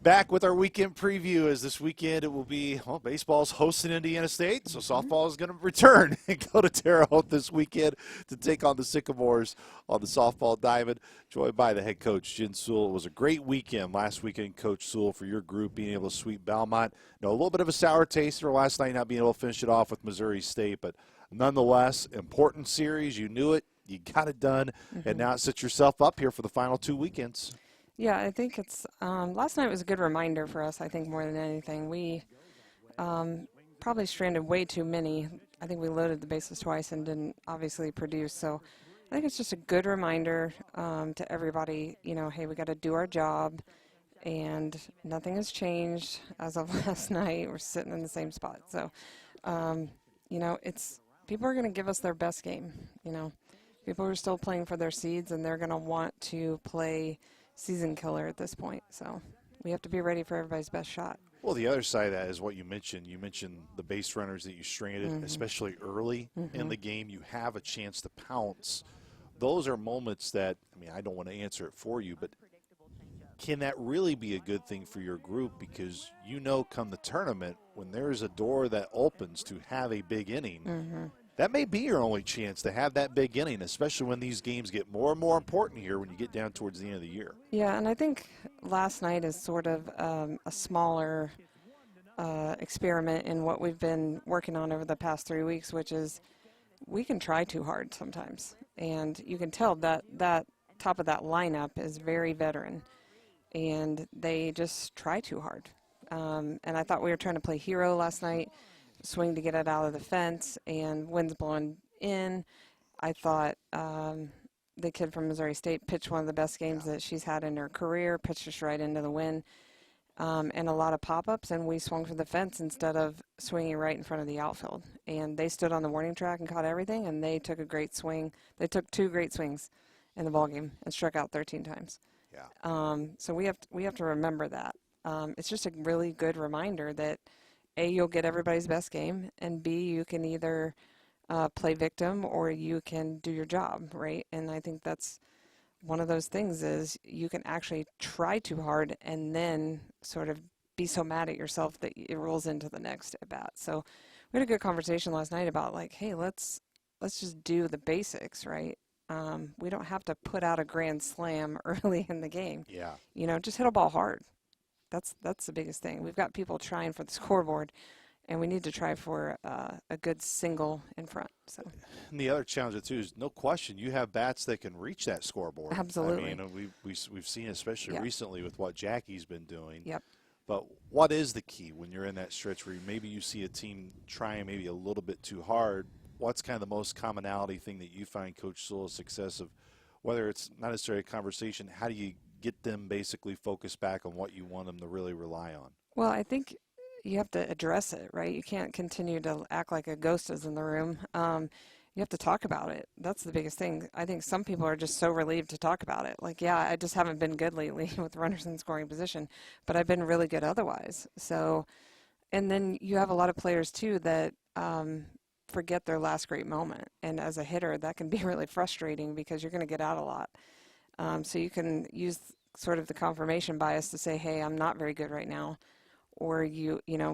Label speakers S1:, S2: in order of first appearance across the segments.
S1: Back with our weekend preview, as this weekend it will be, well, baseball's hosting Indiana State, so softball is going to return and go to Terre Haute this weekend to take on the Sycamores on the softball diamond, joined by the head coach, Jen Sewell. It was a great weekend last weekend, Coach Sewell, for your group being able to sweep Belmont. A little bit of a sour taster last night, not being able to finish it off with Missouri State, but nonetheless, important series. You knew it, you got it done, and now it sets yourself up here for the final 2 weekends.
S2: Yeah, I think it's last night was a good reminder for us, I think, more than anything. We probably stranded way too many. I think we loaded the bases twice and didn't obviously produce. So I think it's just a good reminder to everybody, hey, we got to do our job, and nothing has changed as of last night. We're sitting in the same spot. So, it's people are going to give us their best game. People are still playing for their seeds, and they're going to want to play season killer at this point. So we have to be ready for everybody's best shot.
S1: Well, the other side of that is what you mentioned. You mentioned the base runners that you stranded, especially early in the game. You have a chance to pounce. Those are moments that, I don't want to answer it for you, but can that really be a good thing for your group? Because come the tournament, when there's a door that opens to have a big inning, that may be your only chance to have that big inning, especially when these games get more and more important here when you get down towards the end of the year.
S2: Yeah, and I think last night is sort of a smaller experiment in what we've been working on over the past 3 weeks, which is we can try too hard sometimes. And you can tell that top of that lineup is very veteran, and they just try too hard. And I thought we were trying to play hero last night, swing to get it out of the fence, and wind's blowing in. I thought the kid from Missouri State pitched one of the best games that she's had in her career, pitched us right into the wind, and a lot of pop-ups, and we swung for the fence instead of swinging right in front of the outfield. And they stood on the warning track and caught everything, and they took a great swing. They took 2 great swings in the ballgame and struck out 13 times.
S1: Yeah.
S2: So we have to remember that. It's just a really good reminder that A, you'll get everybody's best game, and B, you can either play victim or you can do your job, right? And I think that's one of those things is you can actually try too hard and then sort of be so mad at yourself that it rolls into the next at bat. So we had a good conversation last night about hey, let's just do the basics, right? We don't have to put out a grand slam early in the game.
S1: Yeah.
S2: Just hit a ball hard. That's the biggest thing. We've got people trying for the scoreboard, and we need to try for a good single in front. So,
S1: and the other challenge too is no question you have bats that can reach that scoreboard.
S2: Absolutely.
S1: We've seen especially recently with what Jackie's been doing.
S2: Yep.
S1: But what is the key when you're in that stretch where maybe you see a team trying maybe a little bit too hard? What's kind of the most commonality thing that you find Coach Sewell's success of, whether it's not necessarily a conversation, how do you get them basically focused back on what you want them to really rely on?
S2: Well, I think you have to address it, right? You can't continue to act like a ghost is in the room. You have to talk about it. That's the biggest thing. I think some people are just so relieved to talk about it. I just haven't been good lately with runners in scoring position, but I've been really good otherwise. So, and then you have a lot of players too that forget their last great moment. And as a hitter, that can be really frustrating because you're going to get out a lot. So you can use sort of the confirmation bias to say, hey, I'm not very good right now. Or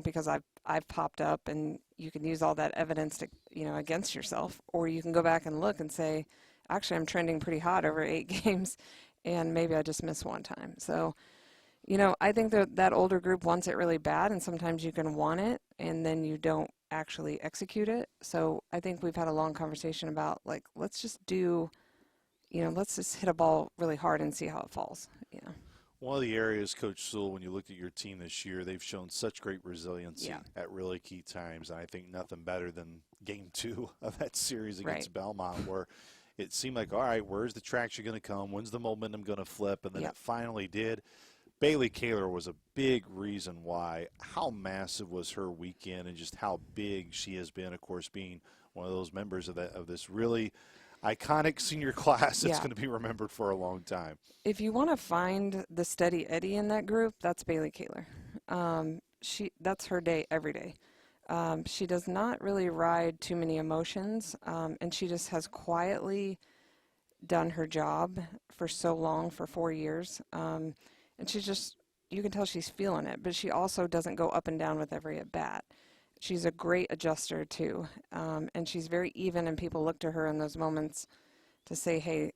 S2: because I've popped up, and you can use all that evidence to, against yourself. Or you can go back and look and say, actually, I'm trending pretty hot over 8 games, and maybe I just missed one time. So, I think that older group wants it really bad, and sometimes you can want it, and then you don't actually execute it. So I think we've had a long conversation about, let's just do, let's just hit a ball really hard and see how it falls,
S1: One of the areas, Coach Sewell, when you looked at your team this year, they've shown such great resiliency at really key times. And I think nothing better than Game 2 of that series against Belmont, where it seemed like, all right, where's the traction going to come? When's the momentum going to flip? And then it finally did. Bailey Kaler was a big reason why. How massive was her weekend and just how big she has been, of course, being one of those members of this really iconic senior class that's going to be remembered for a long time.
S2: If you want to find the steady Eddie in that group, that's Bailey Kaler. That's her day every day. She does not really ride too many emotions, and she just has quietly done her job for so long, for 4 years. And she's just you can tell she's feeling it, but she also doesn't go up and down with every at bat. She's a great adjuster too, and she's very even, and people look to her in those moments to say, hey,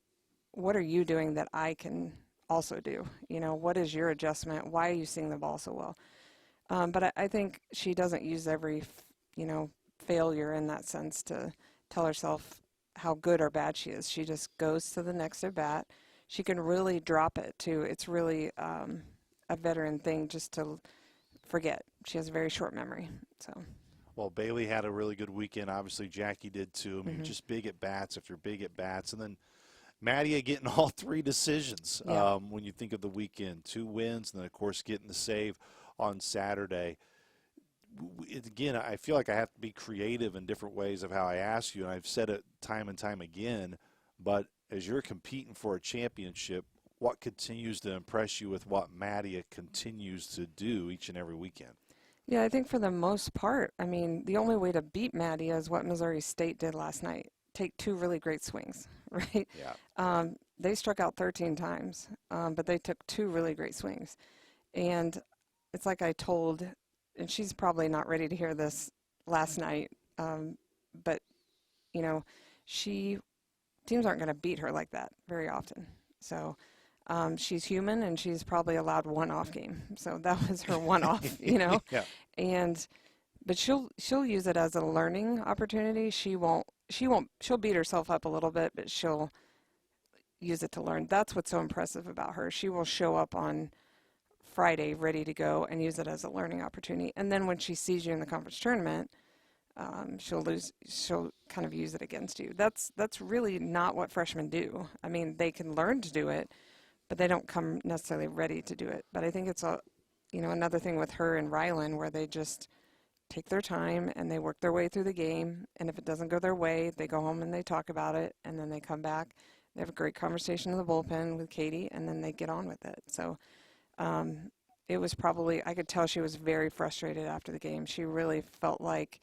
S2: what are you doing that I can also do? What is your adjustment? Why are you seeing the ball so well? But I think she doesn't use every, failure in that sense to tell herself how good or bad she is. She just goes to the next at bat. She can really drop it too. It's really a veteran thing just to forget. She has a very short memory. So.
S1: Well, Bailey had a really good weekend. Obviously, Jackie did too. I mean, just big at bats after big at bats, and then Mattia getting all 3 decisions.
S2: Yeah.
S1: When you think of the weekend, 2 wins, and then of course getting the save on Saturday. Again, I feel like I have to be creative in different ways of how I ask you, and I've said it time and time again. But as you're competing for a championship, what continues to impress you with what Mattia continues to do each and every weekend?
S2: Yeah, I think for the most part, I mean, the only way to beat Mattia is what Missouri State did last night. Take 2 really great swings, right?
S1: Yeah.
S2: They struck out 13 times, but they took 2 really great swings. And it's like I told, and she's probably not ready to hear this last night, but, teams aren't going to beat her like that very often. So she's human, and she's probably allowed 1 off game. So that was her 1 off,
S1: Yeah.
S2: But she'll use it as a learning opportunity. She'll beat herself up a little bit, but she'll use it to learn. That's what's so impressive about her. She will show up on Friday ready to go and use it as a learning opportunity. And then when she sees you in the conference tournament, she'll kind of use it against you. That's really not what freshmen do. I mean, they can learn to do it, but they don't come necessarily ready to do it. But I think it's another thing with her and Rylan, where they just take their time and they work their way through the game. And if it doesn't go their way, they go home and they talk about it, and then they come back. They have a great conversation in the bullpen with Katie, and then they get on with it. So it was probably, I could tell she was very frustrated after the game. She really felt like,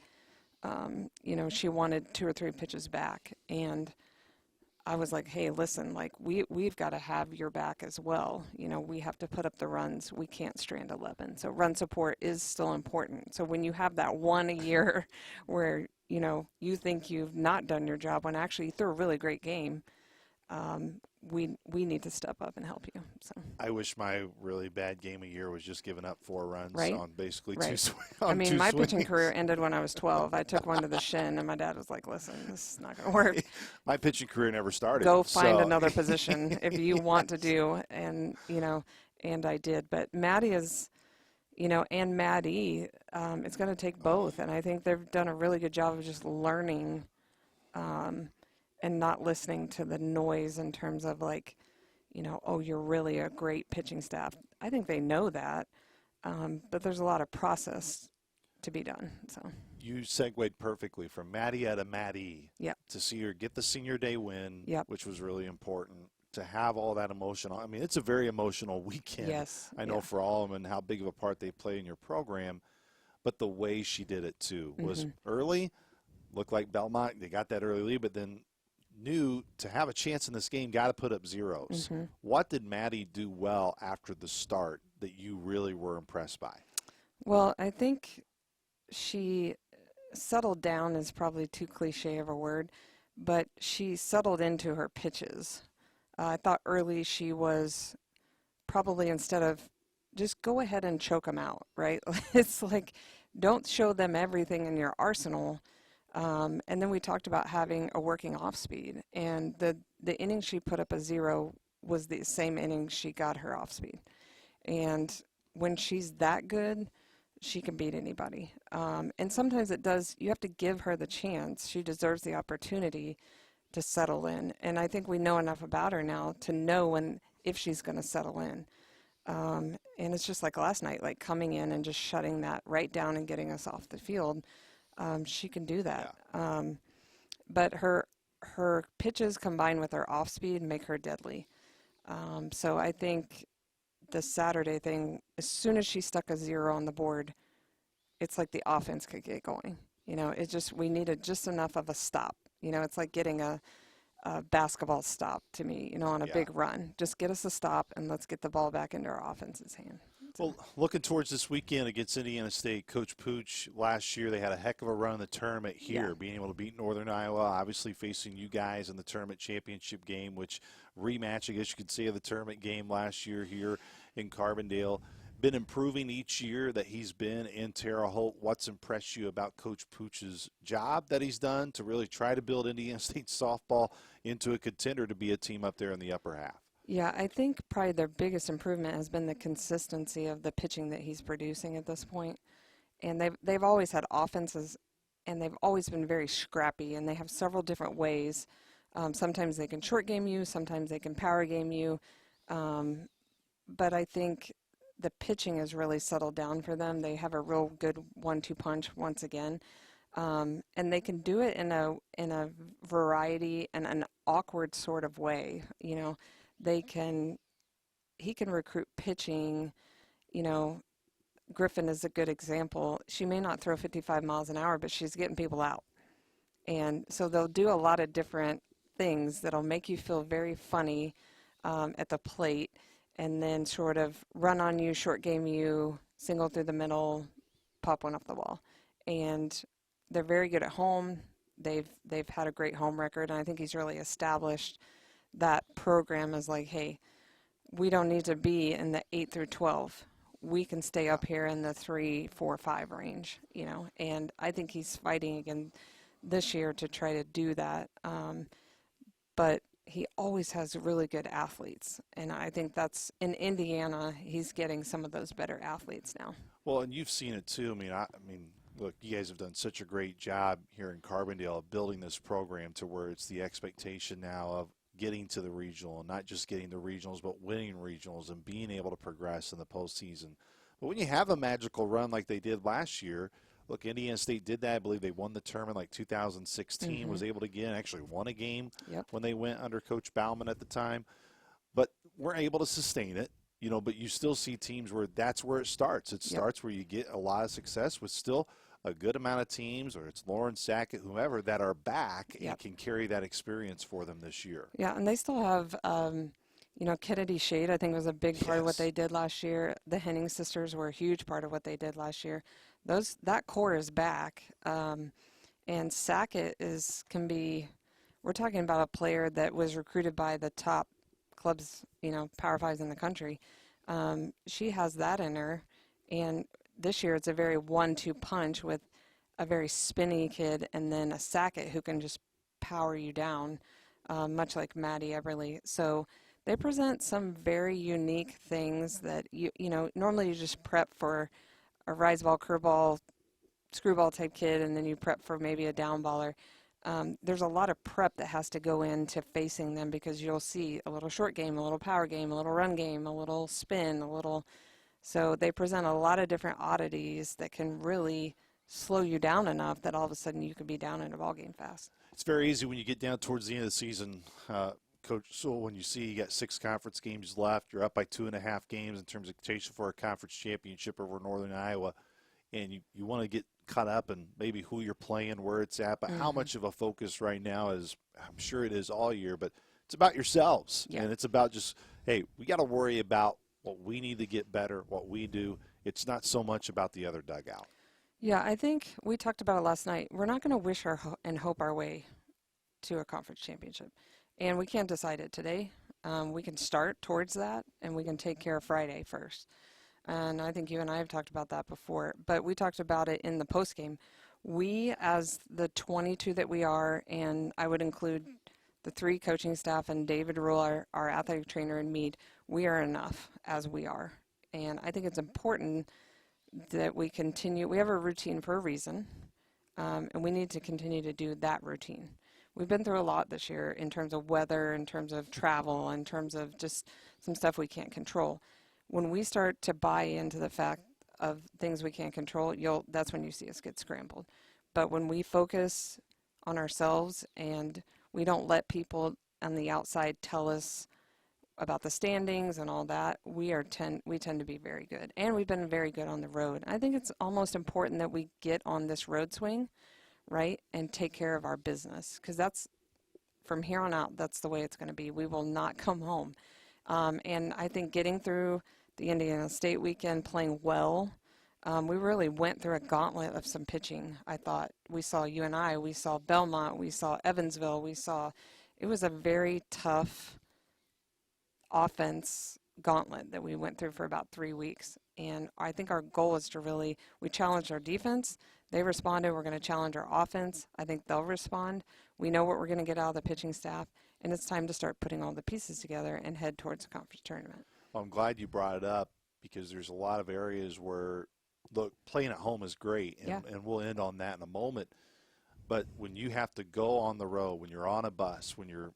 S2: she wanted 2 or 3 pitches back. And I was like, hey, listen, like we've got to have your back as well. We have to put up the runs. We can't strand 11. So run support is still important. So when you have that 1 a year where, you think you've not done your job when actually you threw a really great game, we need to step up and help you. So
S1: I wish my really bad game a year was just giving up 4 runs on basically 2 swings.
S2: I mean, my pitching career ended when I was 12. I took 1 to the shin, and my dad was like, listen, this is not going to work.
S1: My pitching career never started.
S2: Go find another position if you want to do. And, and I did. But Maddie is, and Maddie, it's going to take both. And I think they've done a really good job of just learning and not listening to the noise in terms of like, oh, you're really a great pitching staff. I think they know that, but there's a lot of process to be done. So
S1: you segued perfectly from Mattia to Maddie.
S2: Yep.
S1: To see her get the senior day win,
S2: yep.
S1: which was really important. To have all that emotional, I mean, it's a very emotional weekend.
S2: Yes.
S1: I know for all of them and how big of a part they play in your program, but the way she did it too was early. Looked like Belmont, they got that early lead, but then knew to have a chance in this game, got to put up zeros. What did Maddie do well after the start that you really were impressed by?
S2: Well, I think she settled down is probably too cliche of a word, but she settled into her pitches. I thought early she was probably, instead of just go ahead and choke them out, right? It's like, don't show them everything in your arsenal. And then we talked about having a working off speed, and the inning she put up a 0 was the same inning she got her off speed. And when she's that good, she can beat anybody. And sometimes you have to give her the chance. She deserves the opportunity to settle in. And I think we know enough about her now to know if she's going to settle in. And it's just like last night, like coming in and just shutting that right down and getting us off the field. She can do that.
S1: Yeah.
S2: But her pitches combined with her off speed make her deadly. So I think the Saturday thing, as soon as she stuck a 0 on the board, it's like the offense could get going. We needed just enough of a stop. It's like getting a basketball stop to me, on a big run. Just get us a stop and let's get the ball back into our offense's hand.
S1: Well, looking towards this weekend against Indiana State, Coach Pooch, last year they had a heck of a run in the tournament here, being able to beat Northern Iowa, obviously facing you guys in the tournament championship game, which rematch, I guess you could say, of the tournament game last year here in Carbondale. Been improving each year that he's been in Terre Haute. What's impressed you about Coach Pooch's job that he's done to really try to build Indiana State softball into a contender to be a team up there in the upper half?
S2: Yeah, I think probably their biggest improvement has been the consistency of the pitching that he's producing at this point. And they've always had offenses, and they've always been very scrappy, and they have several different ways. Sometimes they can short game you, sometimes they can power game you. But I think the pitching has really settled down for them. They have a real good 1-2 punch once again. And they can do it in a variety and an awkward sort of way, you know. He can recruit pitching, you know. Griffin is a good example. She may not throw 55 miles an hour, but she's getting people out. And so they'll do a lot of different things that'll make you feel very funny at the plate, and then sort of run on you, short game you, single through the middle, pop one off the wall. And they're very good at home. They've had a great home record, and I think he's really established that program as like, hey, we don't need to be in the 8 through 12. We can stay up here in the 3, 4, 5 range, you know. And I think he's fighting again this year to try to do that. But he always has really good athletes, and I think that's in Indiana. He's getting some of those better athletes now.
S1: Well, and you've seen it too. I mean, look, you guys have done such a great job here in Carbondale of building this program to where it's the expectation now of getting to the regional, and not just getting the regionals, but winning regionals and being able to progress in the postseason. But when you have a magical run like they did last year, look, Indiana State did that. I believe they won the tournament like 2016, was able to get, actually won a game when they went under Coach Bauman at the time. But weren't able to sustain it, you know, but you still see teams where that's where it starts. It starts where you get a lot of success with still a good amount of teams, or it's Lauren Sackett, whomever, that are back and can carry that experience for them this year. Yeah,
S2: and they still have, you know, Kennedy Shade, I think, was a big part of what they did last year. The Henning sisters were a huge part of what they did last year. That core is back. And Sackett can be, we're talking about a player that was recruited by the top clubs, you know, Power Fives in the country. She has that in her, and this year it's a very 1-2 punch with a very spinny kid and then a Sackett who can just power you down, much like Maddie Everly. So they present some very unique things that, you know, normally you just prep for a rise ball, curveball, screwball type kid, and then you prep for maybe a down baller. There's a lot of prep that has to go into facing them, because you'll see a little short game, a little power game, a little run game, a little spin, so they present a lot of different oddities that can really slow you down enough that all of a sudden you could be down in a ball game fast.
S1: It's very easy when you get down towards the end of the season, Coach Sewell, when you see you got 6 conference games left, you're up by 2.5 games in terms of expectation for a conference championship over Northern Iowa, and you want to get caught up in maybe who you're playing, where it's at, but how much of a focus right now is, I'm sure it is all year, but it's about yourselves, and it's about just, hey, we got to worry about what we need to get better, what we do. It's not so much about the other dugout.
S2: Yeah, I think we talked about it last night. We're not going to wish and hope our way to a conference championship, and we can't decide it today. We can start towards that, and we can take care of Friday first. And I think you and I have talked about that before, but we talked about it in the postgame. We, as the 22 that we are, and I would include the 3 coaching staff and David Rule, our athletic trainer, and Meade, we are enough as we are. And I think it's important that we continue. We have a routine for a reason, and we need to continue to do that routine. We've been through a lot this year in terms of weather, in terms of travel, in terms of just some stuff we can't control. When we start to buy into the fact of things we can't control, that's when you see us get scrambled. But when we focus on ourselves and we don't let people on the outside tell us about the standings and all that, we tend to be very good. And we've been very good on the road. I think it's almost important that we get on this road swing, right, and take care of our business, because that's, from here on out, that's the way it's going to be. We will not come home. And I think getting through the Indiana State weekend playing well. We really went through a gauntlet of some pitching. I thought we saw UNI, we saw Belmont, we saw Evansville, it was a very tough offense gauntlet that we went through for about 3 weeks. And I think our goal is to we challenged our defense. They responded. We're going to challenge our offense. I think they'll respond. We know what we're going to get out of the pitching staff, and it's time to start putting all the pieces together and head towards the conference tournament.
S1: Well, I'm glad you brought it up because there's a lot of areas where, look, playing at home is great, and we'll end on that in a moment. But when you have to go on the road, when you're on a bus, when you're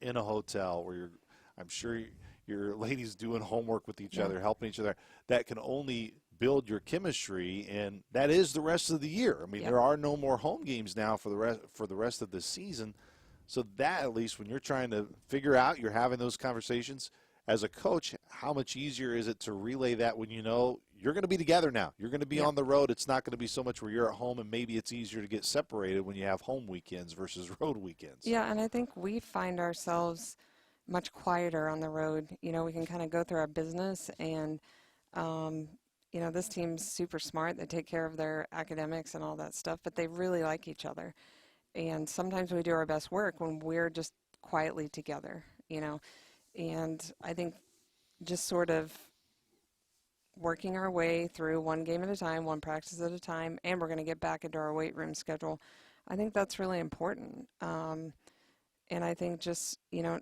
S1: in a hotel, where I'm sure your ladies doing homework with each other, helping each other, that can only build your chemistry, and that is the rest of the year. I mean, there are no more home games now for the rest of the season. So that, at least when you're trying to figure out, you're having those conversations as a coach, how much easier is it to relay that when you know you're going to be together now? You're going to be on the road. It's not going to be so much where you're at home, and maybe it's easier to get separated when you have home weekends versus road weekends.
S2: Yeah, and I think we find ourselves much quieter on the road. You know, we can kind of go through our business, and you know, this team's super smart. They take care of their academics and all that stuff, but they really like each other. And sometimes we do our best work when we're just quietly together, you know. And I think just sort of working our way through one game at a time, one practice at a time, and we're going to get back into our weight room schedule. I think that's really important. And I think just, you know,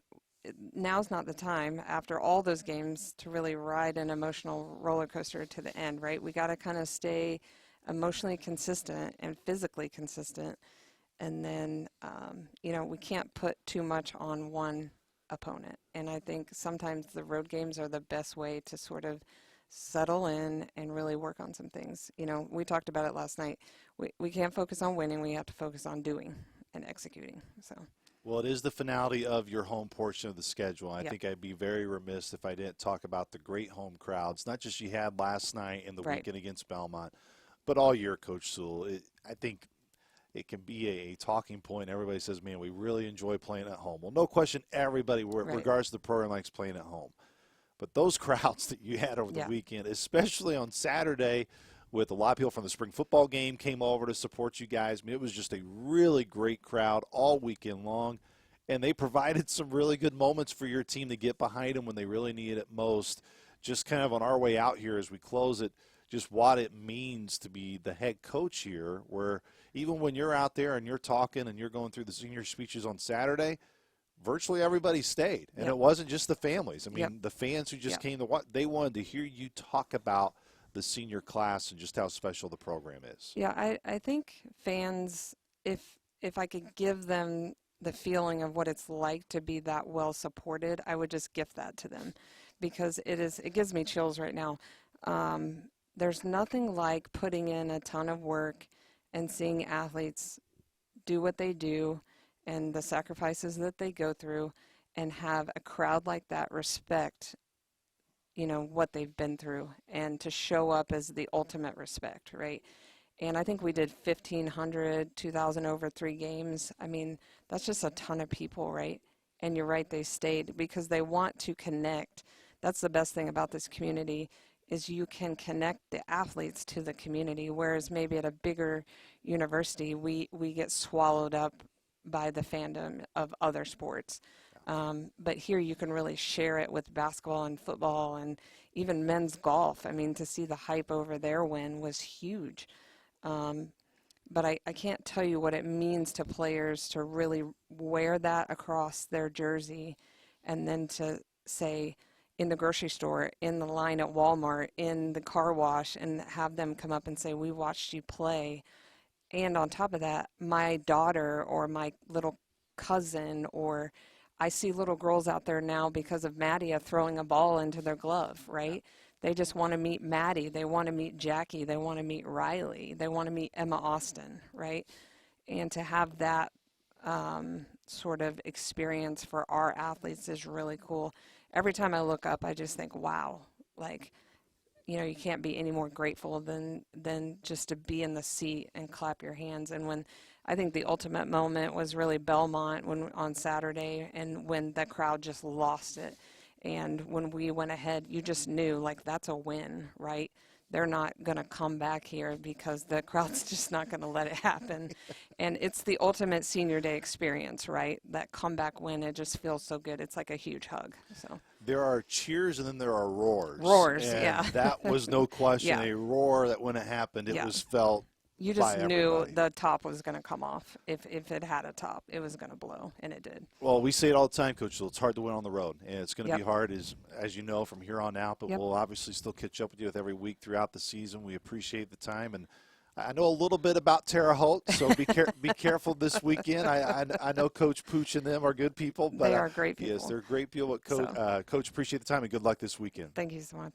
S2: now's not the time after all those games to really ride an emotional roller coaster to the end, right? We got to kind of stay emotionally consistent and physically consistent. And then, you know, we can't put too much on one opponent. And I think sometimes the road games are the best way to sort of settle in and really work on some things. You know, we talked about it last night. We can't focus on winning. We have to focus on doing and executing. So.
S1: Well, it is the finality of your home portion of the schedule. I think I'd be very remiss if I didn't talk about the great home crowds, not just you had last night and the weekend against Belmont, but all year, Coach Sewell. I think it can be a talking point. Everybody says, man, we really enjoy playing at home. Well, no question, everybody, regardless of the program, likes playing at home. But those crowds that you had over the weekend, especially on Saturday, with a lot of people from the spring football game came over to support you guys. I mean, it was just a really great crowd all weekend long, and they provided some really good moments for your team to get behind them when they really needed it most. Just kind of on our way out here as we close it, just what it means to be the head coach here, where even when you're out there and you're talking and you're going through the senior speeches on Saturday, virtually everybody stayed. And it wasn't just the families. I mean, the fans who just came to watch, they wanted to hear you talk about the senior class and just how special the program is.
S2: Yeah, I think fans, if I could give them the feeling of what it's like to be that well supported, I would just gift that to them, because it gives me chills right now. There's nothing like putting in a ton of work and seeing athletes do what they do and the sacrifices that they go through, and have a crowd like that respect, you know, what they've been through, and to show up as the ultimate respect, right? And I think we did 1,500, 2,000 over 3 games. I mean, that's just a ton of people, right? And you're right, they stayed because they want to connect. That's the best thing about this community, is you can connect the athletes to the community, whereas maybe at a bigger university, we get swallowed up by the fandom of other sports. But here you can really share it with basketball and football and even men's golf. I mean, to see the hype over their win was huge. But I can't tell you what it means to players to really wear that across their jersey, and then to say in the grocery store, in the line at Walmart, in the car wash, and have them come up and say, we watched you play. And on top of that, my daughter or my little cousin, or I see little girls out there now because of Maddie throwing a ball into their glove, right? They just want to meet Maddie. They want to meet Jackie. They want to meet Riley. They want to meet Emma Austin, right? And to have that sort of experience for our athletes is really cool. Every time I look up, I just think, wow, like, you know, you can't be any more grateful than just to be in the seat and clap your hands. And when I think the ultimate moment was really Belmont on Saturday, and when the crowd just lost it. And when we went ahead, you just knew, like, that's a win, right? They're not going to come back here because the crowd's just not going to let it happen. And it's the ultimate senior day experience, right? That comeback win, it just feels so good. It's like a huge hug. So
S1: there are cheers and then there are roars.
S2: Roars,
S1: and
S2: yeah.
S1: That was no question
S2: Yeah.
S1: a roar that when it happened, it
S2: Yeah.
S1: was felt.
S2: You just knew
S1: everybody.
S2: the top was going to come off. If it had a top, it was going to blow, and it did.
S1: Well, we say it all the time, Coach. So it's hard to win on the road, and it's going to
S2: Yep.
S1: be hard, as you know, from here on out. But
S2: Yep.
S1: we'll obviously still catch up with you with every week throughout the season. We appreciate the time, and I know a little bit about Terre Haute, so be careful this weekend. I know Coach Pooch and them are good people, but
S2: They are great people.
S1: Yes, they're great people. But Coach, appreciate the time and good luck this weekend.
S2: Thank you so much.